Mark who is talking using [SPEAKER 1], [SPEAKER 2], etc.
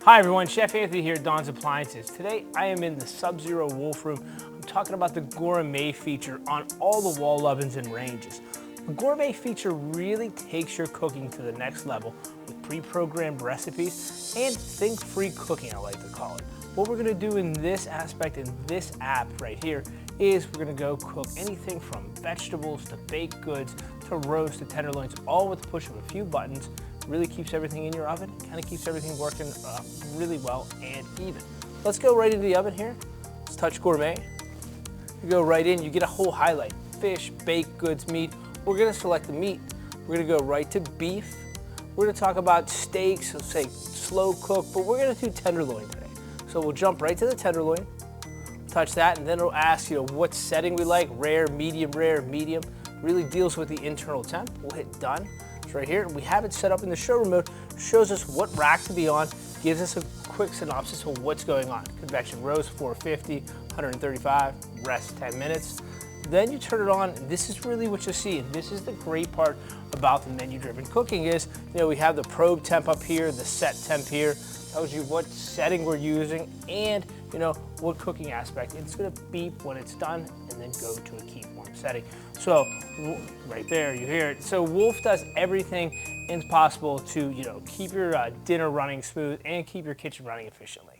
[SPEAKER 1] Hi everyone, Chef Anthony here at Don's Appliances. Today I am in the Sub-Zero Wolf Room. I'm talking about the Gourmet feature on all the wall ovens and ranges. The Gourmet feature really takes your cooking to the next level with pre-programmed recipes and think-free cooking, I like to call it. What we're gonna do in this aspect, in this app right here, is we're gonna go cook anything from vegetables to baked goods to roast to tenderloins, all with the push of a few buttons. Really keeps everything in your oven, kind of keeps everything working really well and even. Let's go right into the oven here. Let's touch Gourmet. You go right in, you get a whole highlight. Fish, baked goods, meat. We're gonna select the meat. We're gonna go right to beef. We're gonna talk about steaks, let's say slow cook, but we're gonna do tenderloin today. So we'll jump right to the tenderloin, touch that, and then it'll ask you what setting we like, rare, medium. Really deals with the internal temp. We'll hit done. Right here, we have it set up in the showroom mode, shows us what rack to be on, gives us a quick synopsis of what's going on. Convection roast 450, 135, rest 10 minutes. Then you turn it on, and this is really what you see. And this is the great part about the menu-driven cooking is, we have the probe temp up here, the set temp here, tells you what setting we're using and what cooking aspect. It's gonna beep when it's done and then go to a keep warm setting. So right there, you hear it. So Wolf does everything possible to keep your dinner running smooth and keep your kitchen running efficiently.